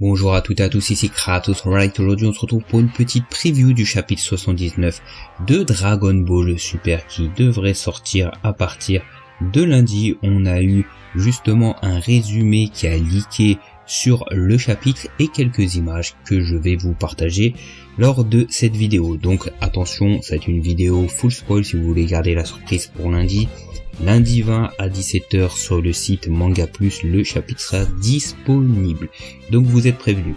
Bonjour à toutes et à tous, ici Kratos. Alright, aujourd'hui on se retrouve pour une petite preview du chapitre 79 de Dragon Ball Super qui devrait sortir à partir de lundi. On a eu justement un résumé qui a leaké sur le chapitre et quelques images que je vais vous partager lors de cette vidéo. Donc attention, c'est une vidéo full spoil si vous voulez garder la surprise pour lundi. Lundi 20 à 17h sur le site Manga Plus, le chapitre sera disponible. Donc vous êtes prévenus.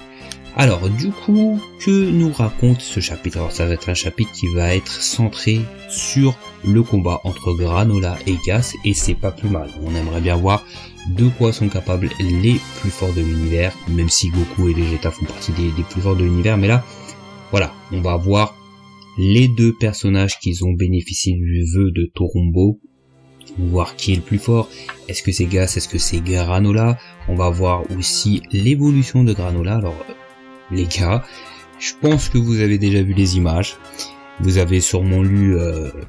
Alors du coup, que nous raconte ce chapitre? Alors ça va être un chapitre qui va être centré sur le combat entre Granola et Gas, et c'est pas plus mal. On aimerait bien voir de quoi sont capables les plus forts de l'univers, même si Goku et Vegeta font partie des plus forts de l'univers, mais là, voilà, on va voir les deux personnages qui ont bénéficié du vœu de Torombo. Voir qui est le plus fort, est-ce que c'est Gas, est-ce que c'est Granola. On va voir aussi l'évolution de Granola. Alors les gars, je pense que vous avez déjà vu les images, vous avez sûrement lu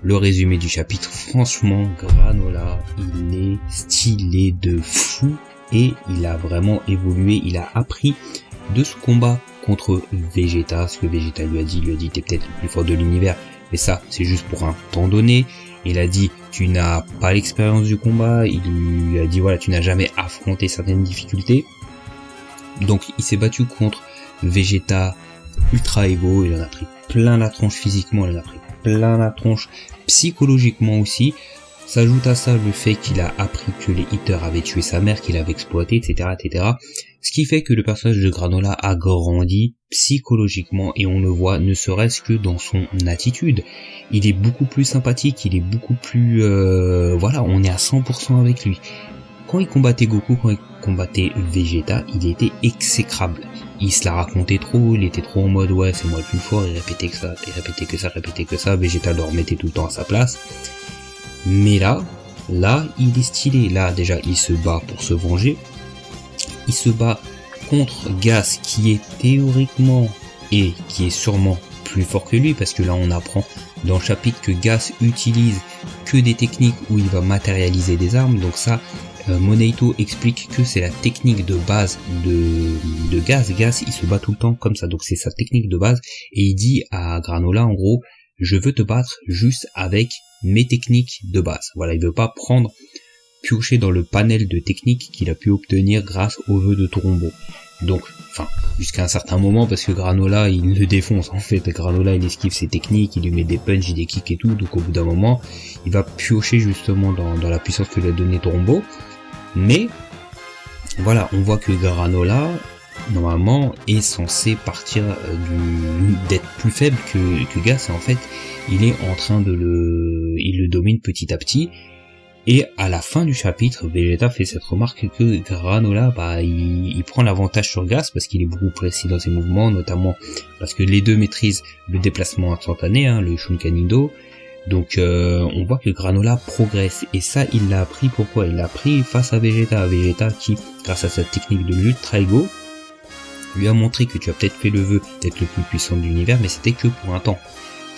le résumé du chapitre. Franchement, Granola, il est stylé de fou et il a vraiment évolué, il a appris de ce combat contre Vegeta. Ce que Vegeta lui a dit t'es peut-être le plus fort de l'univers, mais ça c'est juste pour un temps donné. Il a dit tu n'as pas l'expérience du combat, il lui a dit voilà, tu n'as jamais affronté certaines difficultés. Donc il s'est battu contre Vegeta Ultra Ego, il en a pris plein la tronche physiquement, il en a pris plein la tronche psychologiquement aussi. S'ajoute à ça le fait qu'il a appris que les Hitters avaient tué sa mère, qu'il avait exploité, etc., etc. Ce qui fait que le personnage de Granola a grandi psychologiquement, et on le voit ne serait-ce que dans son attitude. Il est beaucoup plus sympathique, il est beaucoup plus... voilà, on est à 100% avec lui. Quand il combattait Goku, quand il combattait Vegeta, il était exécrable. Il se la racontait trop, il était trop en mode ouais c'est moi le plus fort, il répétait que ça, il répétait que ça, Vegeta le remettait tout le temps à sa place. Mais là, il est stylé. Là, déjà, il se bat pour se venger. Il se bat contre Gas, qui est théoriquement et qui est sûrement plus fort que lui, parce que là, on apprend dans le chapitre que Gas utilise que des techniques où il va matérialiser des armes. Donc ça, Moneito explique que c'est la technique de base de Gas. Gas, il se bat tout le temps comme ça. Donc c'est sa technique de base. Et il dit à Granola, en gros, je veux te battre juste avec mes techniques de base. Voilà, il veut pas piocher dans le panel de techniques qu'il a pu obtenir grâce au vœu de Torombo. Donc, enfin, jusqu'à un certain moment, parce que Granola, il le défonce, en fait. Granola, il esquive ses techniques, il lui met des punches, des kicks et tout, donc au bout d'un moment, il va piocher justement dans la puissance que lui a donné Torombo. Mais, voilà, on voit que Granola, normalement, est censé partir d'être plus faible que Gas, et en fait, il est en train il le domine petit à petit. Et à la fin du chapitre, Vegeta fait cette remarque que Granola, il prend l'avantage sur Gas parce qu'il est beaucoup précis dans ses mouvements, notamment parce que les deux maîtrisent le déplacement instantané, le Shunkanido. Donc on voit que Granola progresse, et ça il l'a appris pourquoi? Il l'a appris face à Vegeta qui, grâce à sa technique de l'Ultra Ego, lui a montré que tu as peut-être fait le vœu d'être le plus puissant de l'univers, mais c'était que pour un temps.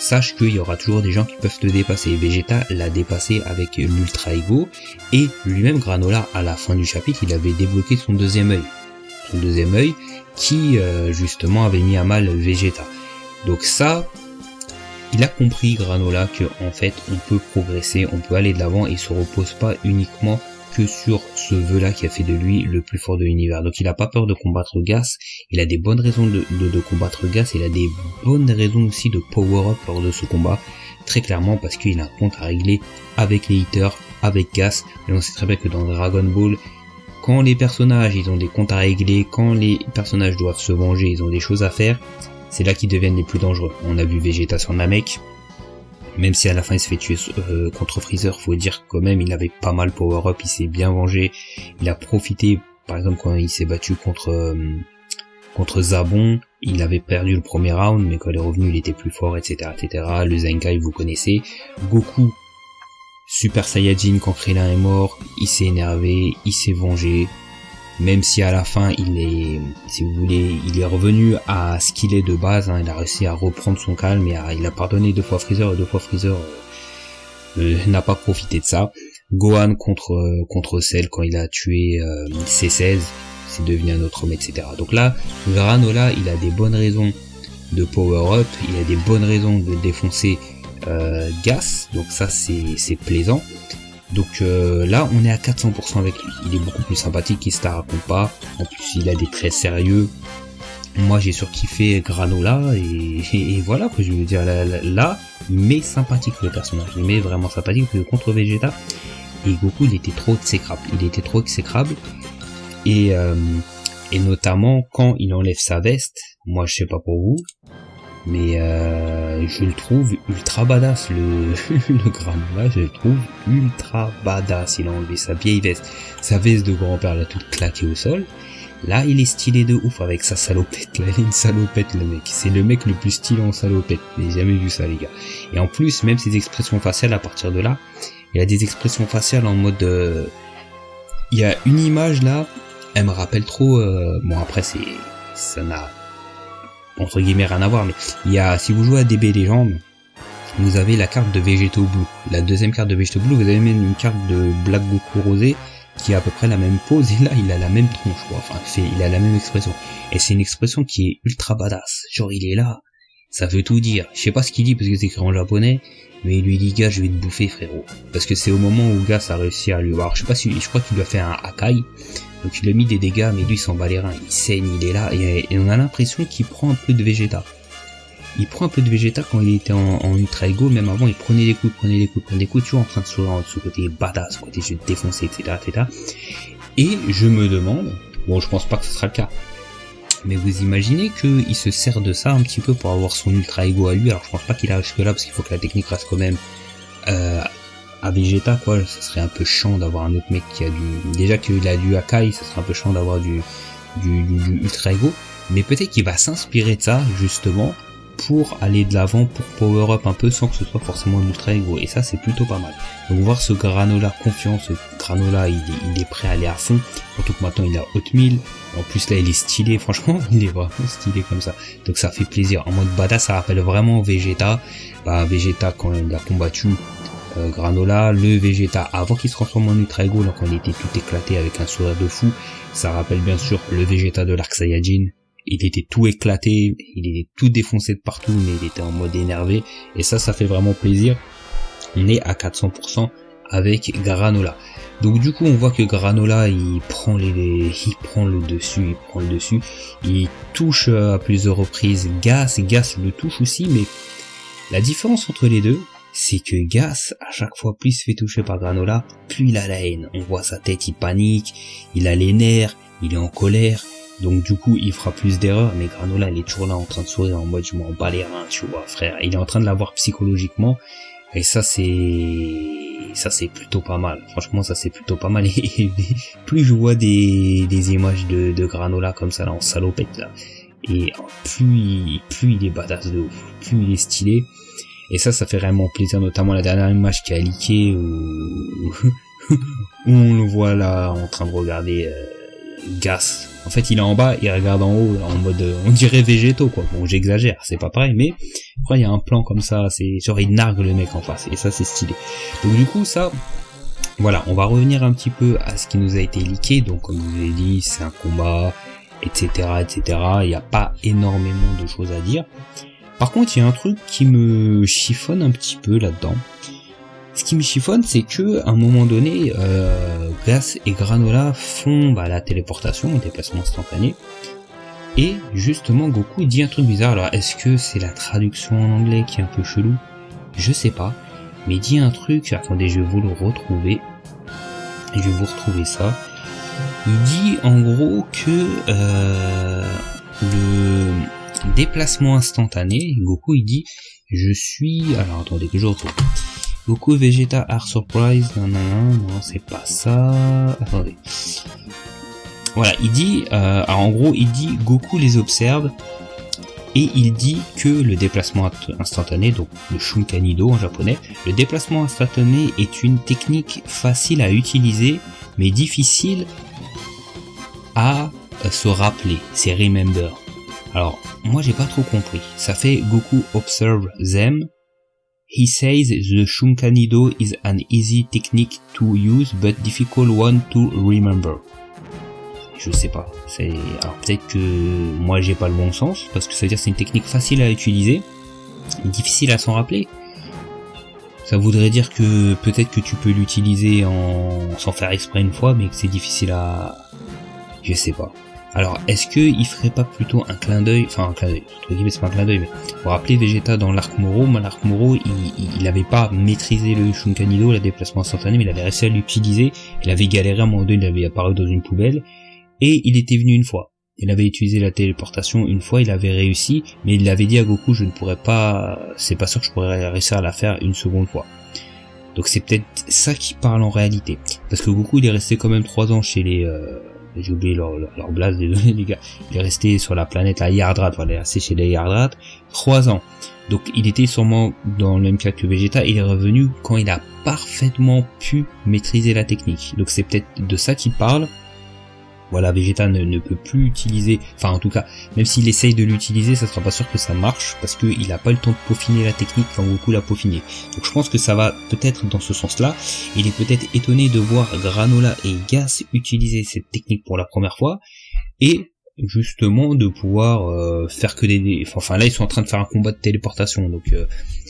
Sache qu'il y aura toujours des gens qui peuvent te dépasser. Vegeta l'a dépassé avec l'Ultra Ego, et lui-même Granola, à la fin du chapitre, il avait débloqué son deuxième œil. Son deuxième œil qui justement avait mis à mal Vegeta. Donc ça, il a compris Granola que en fait on peut progresser, on peut aller de l'avant, et il se repose pas uniquement que sur ce vœu-là qui a fait de lui le plus fort de l'univers. Donc il a pas peur de combattre Gas, il a des bonnes raisons de combattre Gas, il a des bonnes raisons aussi de power-up lors de ce combat, très clairement, parce qu'il a un compte à régler avec les Hitters, avec Gas, et on sait très bien que dans Dragon Ball, quand les personnages ils ont des comptes à régler, quand les personnages doivent se venger, ils ont des choses à faire, c'est là qu'ils deviennent les plus dangereux. On a vu Vegeta sur Namek, même si à la fin il se fait tuer contre Freezer, faut dire quand même il avait pas mal power up, il s'est bien vengé, il a profité, par exemple quand il s'est battu contre Zabon, il avait perdu le premier round, mais quand il est revenu il était plus fort, etc., etc. Le Zenkai vous connaissez. Goku, Super Saiyajin, quand Krillin est mort, il s'est énervé, il s'est vengé, même si à la fin il est, si vous voulez, il est revenu à ce qu'il est de base, il a réussi à reprendre son calme, et il a pardonné 2 fois Freezer, et 2 fois Freezer n'a pas profité de ça. Gohan contre Cell quand il a tué C16, c'est devenu un autre homme, etc. Donc là, Granola, il a des bonnes raisons de power up, il a des bonnes raisons de défoncer Gas, donc ça c'est plaisant. Donc là, on est à 400% avec lui. Il est beaucoup plus sympathique, il se la raconte pas. En plus, il a des traits sérieux. Moi, j'ai surkiffé Granola et voilà, quoi, je veux dire, là, il m'est sympathique le personnage. Il m'est vraiment sympathique parce que contre Vegeta et Goku, il était trop exécrable. Et notamment quand il enlève sa veste, moi je sais pas pour vous, mais je le trouve ultra badass, le Granola, je le trouve ultra badass. Il a enlevé sa vieille veste, sa veste de grand-père là toute claquée au sol. Là il est stylé de ouf avec sa salopette, là il est une salopette le mec, c'est le mec le plus stylé en salopette, j'ai jamais vu ça les gars. Et en plus même ses expressions faciales à partir de là, il a des expressions faciales en mode il y a une image là, elle me rappelle trop bon après ça n'a entre guillemets rien à voir, mais il y a, si vous jouez à DB Legends, vous avez la carte de Vegeto Blue, la deuxième carte de Vegeto Blue, vous avez même une carte de Black Goku Rosé qui a à peu près la même pose, et là il a la même tronche quoi, enfin il a la même expression, et c'est une expression qui est ultra badass, genre il est là, ça veut tout dire, je sais pas ce qu'il dit parce que c'est écrit en japonais, mais il lui dit gars je vais te bouffer frérot, parce que c'est au moment où Gas a réussi à lui voir, je sais pas si, je crois qu'il lui a fait un Hakai, donc il a mis des dégâts, mais lui il s'en bat les reins, il saigne, il est là, et on a l'impression qu'il prend un peu de Vegeta. Il prend un peu de Vegeta quand il était en Ultra Ego, même avant il prenait des coups, toujours en train de sourire en dessous, côté badass, côté je vais te défoncer, etc. Et je me demande, bon je pense pas que ce sera le cas, mais vous imaginez qu'il se sert de ça un petit peu pour avoir son Ultra Ego à lui, alors je pense pas qu'il arrive jusque là, parce qu'il faut que la technique reste quand même à Vegeta quoi, ça serait un peu chiant d'avoir un autre mec qui a déjà qu'il a du Hakai, ça serait un peu chiant d'avoir du Ultra Ego, mais peut-être qu'il va s'inspirer de ça justement pour aller de l'avant, pour power up un peu sans que ce soit forcément l'Ultra Ego, et ça c'est plutôt pas mal. Donc voir ce Granola confiant, ce Granola il est prêt à aller à fond, surtout que maintenant il a Hot 1000, en plus là il est stylé, franchement il est vraiment stylé comme ça, donc ça fait plaisir, en mode badass, ça rappelle vraiment Vegeta, Vegeta quand il a combattu Granola, le Vegeta avant qu'il se transforme en Ultra Ego, donc on était tout éclaté avec un sourire de fou, ça rappelle bien sûr le Vegeta de l'Arc Saiyajin, il était tout éclaté, il était tout défoncé de partout, mais il était en mode énervé, et ça fait vraiment plaisir. On est à 400% avec Granola. Donc du coup on voit que Granola il prend le dessus, il touche à plusieurs reprises Gas le touche aussi, mais la différence entre les deux, c'est que Gas, à chaque fois plus il se fait toucher par Granola, plus il a la haine. On voit sa tête, il panique, il a les nerfs, il est en colère, donc du coup il fera plus d'erreurs, mais Granola il est toujours là en train de sourire en mode je m'en bats les reins, tu vois frère, il est en train de l'avoir psychologiquement, et ça c'est plutôt pas mal, franchement ça c'est plutôt pas mal, et plus je vois des images de Granola comme ça là en salopette là, et plus il est badass de ouf, plus il est stylé. Et ça fait vraiment plaisir, notamment la dernière image qui a leaké où on le voit là en train de regarder Gas. En fait, il est en bas, il regarde en haut en mode on dirait végétaux quoi. Bon, j'exagère, c'est pas pareil, mais après il y a un plan comme ça, c'est genre il nargue le mec en face et ça c'est stylé. Donc du coup ça, voilà, on va revenir un petit peu à ce qui nous a été leaké. Donc comme je vous l'ai dit, c'est un combat, etc. Il n'y a pas énormément de choses à dire. Par contre, il y a un truc qui me chiffonne un petit peu là-dedans. Ce qui me chiffonne, c'est que à un moment donné, Gas et Granola font la téléportation, le déplacement instantané. Et justement, Goku dit un truc bizarre. Alors, est-ce que c'est la traduction en anglais qui est un peu chelou? Je sais pas. Mais il dit un truc. Attendez, je vais vous le retrouver. Je vais vous retrouver ça. Il dit en gros que le déplacement instantané, Goku il dit je suis, alors attendez que je retrouve, Goku Vegeta are surprised, non c'est pas ça, attendez, voilà il dit, alors en gros il dit Goku les observe et il dit que le déplacement instantané, donc le Shunkanido en japonais, le déplacement instantané est une technique facile à utiliser mais difficile à se rappeler, c'est remember. Alors, moi j'ai pas trop compris. Ça fait Goku observe them. He says the Shunkanido is an easy technique to use but difficult one to remember. Je sais pas. Alors peut-être que moi j'ai pas le bon sens, parce que ça veut dire que c'est une technique facile à utiliser, difficile à s'en rappeler. Ça voudrait dire que peut-être que tu peux l'utiliser sans faire exprès une fois, mais que c'est difficile à... Je sais pas. Alors, est-ce que il ferait pas plutôt un clin d'œil, enfin un clin d'œil, entre guillemets c'est pas un clin d'œil, mais vous vous rappelez Vegeta dans l'arc Moro, l'arc Moro, il avait pas maîtrisé le Shunkanido, le déplacement instantané, mais il avait réussi à l'utiliser, il avait galéré à un moment donné, il avait apparu dans une poubelle, et il était venu une fois. Il avait utilisé la téléportation une fois, il avait réussi, mais il avait dit à Goku, je ne pourrais pas, c'est pas sûr que je pourrais réussir à la faire une seconde fois. Donc c'est peut-être ça qui parle en réalité. Parce que Goku, il est resté quand même 3 ans chez les, j'ai oublié leur blase, désolé les gars. Il est resté sur la planète, la Yardrat, voilà, il est resté chez les Yardrat, 3 ans. Donc il était sûrement dans le même cas que Vegeta, il est revenu quand il a parfaitement pu maîtriser la technique. Donc c'est peut-être de ça qu'il parle. Voilà, Vegeta ne peut plus utiliser, enfin en tout cas, même s'il essaye de l'utiliser, ça sera pas sûr que ça marche, parce qu'il a pas le temps de peaufiner la technique quand Goku l'a peaufiné. Donc je pense que ça va peut-être dans ce sens-là. Il est peut-être étonné de voir Granola et Gas utiliser cette technique pour la première fois, et justement de pouvoir faire que des... Enfin là ils sont en train de faire un combat de téléportation, donc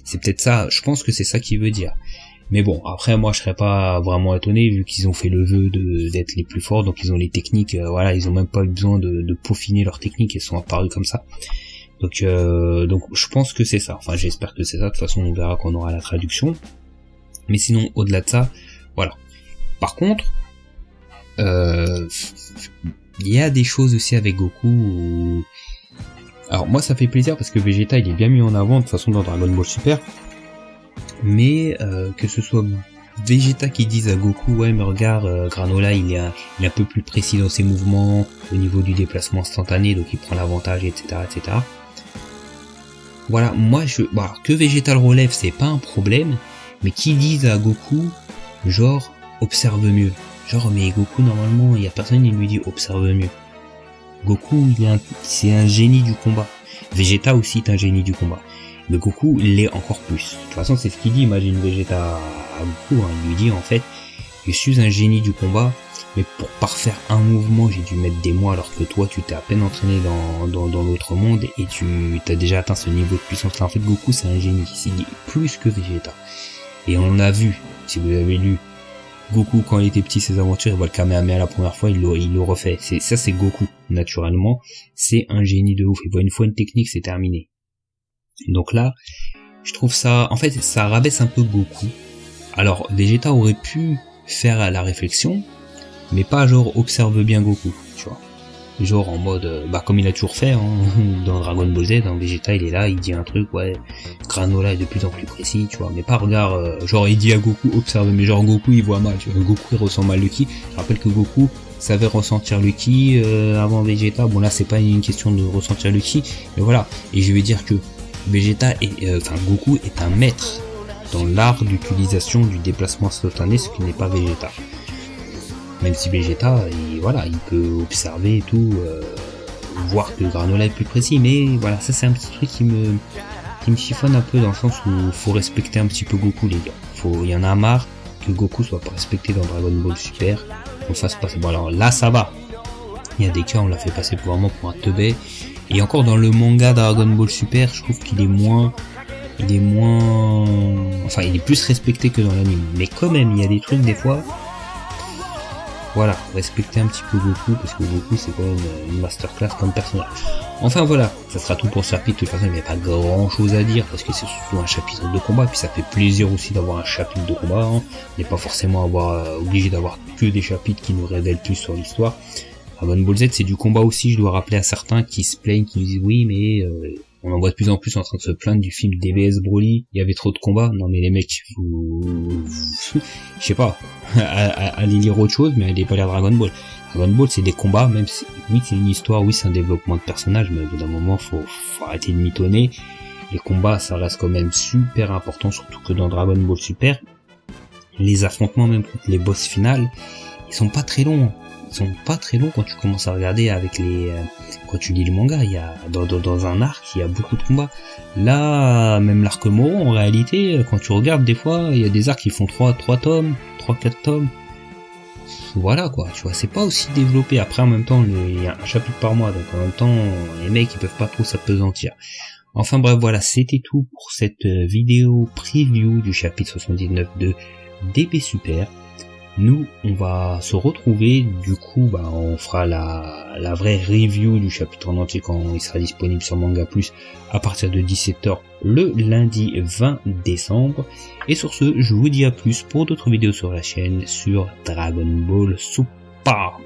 c'est peut-être ça, je pense que c'est ça qu'il veut dire. Mais bon, après moi je serais pas vraiment étonné vu qu'ils ont fait le vœu d'être les plus forts, donc ils ont les techniques, voilà, ils ont même pas eu besoin de peaufiner leurs techniques, elles sont apparues comme ça. Donc je pense que c'est ça, enfin j'espère que c'est ça, de toute façon on verra quand on aura la traduction. Mais sinon au-delà de ça, voilà. Par contre, il y a des choses aussi avec Goku où... Alors moi ça fait plaisir parce que Vegeta il est bien mis en avant de toute façon dans Dragon Ball Super. Mais que ce soit Vegeta qui dise à Goku ouais mais regarde Granola il est un peu plus précis dans ses mouvements au niveau du déplacement instantané, donc il prend l'avantage, etc. Voilà, moi que Vegeta le relève c'est pas un problème, mais qui dise à Goku genre observe mieux, genre mais Goku normalement il y a personne qui lui dit observe mieux. Goku c'est un génie du combat, Vegeta aussi est un génie du combat. Mais Goku l'est encore plus. De toute façon, c'est ce qu'il dit, imagine Vegeta à Goku, hein. Il lui dit en fait, je suis un génie du combat, mais pour parfaire un mouvement, j'ai dû mettre des mois, alors que toi, tu t'es à peine entraîné dans l'autre monde, et tu t'as déjà atteint ce niveau de puissance là. En fait, Goku, c'est un génie. C'est plus que Vegeta. Et on a vu, si vous avez lu Goku quand il était petit, ses aventures, il voit le Kamehameha la première fois, il le refait. C'est Goku, naturellement. C'est un génie de ouf. Il voit une fois une technique, c'est terminé. Donc là, je trouve ça, en fait, ça rabaisse un peu Goku. Alors, Vegeta aurait pu faire la réflexion, mais pas genre observe bien Goku, tu vois. Genre en mode, comme il a toujours fait, hein, dans Dragon Ball Z, dans Vegeta il est là, il dit un truc, ouais, Granola est de plus en plus précis, tu vois, mais pas regarde, genre il dit à Goku observe, mais genre Goku il voit mal, tu vois, Goku il ressent mal le ki. Je rappelle que Goku savait ressentir le ki avant Vegeta, bon là c'est pas une question de ressentir le ki, mais voilà, et je vais dire que Vegeta Goku est un maître dans l'art d'utilisation du déplacement instantané, ce qui n'est pas Vegeta. Même si Vegeta, il peut observer et tout, voir que Granola est plus précis, mais voilà, ça c'est un petit truc qui me chiffonne un peu dans le sens où faut respecter un petit peu Goku les gars. Il y en a marre que Goku soit pas respecté dans Dragon Ball Super, qu'on fasse passer. Bon alors là ça va. Il y a des cas on l'a fait passer vraiment pour un teubé. Et encore dans le manga Dragon Ball Super, je trouve qu'il est moins, il est plus respecté que dans l'anime. Mais quand même, il y a des trucs des fois, voilà, respecter un petit peu Goku, parce que Goku c'est quand même une masterclass comme personnage. Enfin voilà, ça sera tout pour ce chapitre, de toute façon il n'y a pas grand chose à dire, parce que c'est surtout un chapitre de combat, puis ça fait plaisir aussi d'avoir un chapitre de combat, hein. On n'est pas forcément obligé d'avoir que des chapitres qui nous révèlent plus sur l'histoire. Dragon Ball Z c'est du combat aussi, je dois rappeler à certains qui se plaignent, qui disent oui mais on en voit de plus en plus en train de se plaindre du film DBS Broly, il y avait trop de combats. Non mais les mecs, je sais pas, allez lire autre chose, mais allez pas lire Dragon Ball. Dragon Ball c'est des combats, même si oui c'est une histoire, oui c'est un développement de personnage, mais au bout d'un moment faut arrêter de mitonner. Les combats ça reste quand même super important, surtout que dans Dragon Ball Super, les affrontements même contre les boss finales, ils sont pas très longs. Ils sont pas très longs quand tu commences à regarder avec quand tu lis le manga, il y a, dans un arc, il y a beaucoup de combats. Là, même l'arc Moro, en réalité, quand tu regardes, des fois, il y a des arcs qui font 3 tomes, 3-4 tomes. voilà quoi, tu vois, c'est pas aussi développé. Après, en même temps, il y a un chapitre par mois, donc en même temps, les mecs, ils peuvent pas trop s'appesantir. Enfin bref, voilà, c'était tout pour cette vidéo preview du chapitre 79 de DB Super. Nous, on va se retrouver, du coup, on fera la vraie review du chapitre en entier quand il sera disponible sur Manga Plus à partir de 17h le lundi 20 décembre. Et sur ce, je vous dis à plus pour d'autres vidéos sur la chaîne sur Dragon Ball Super.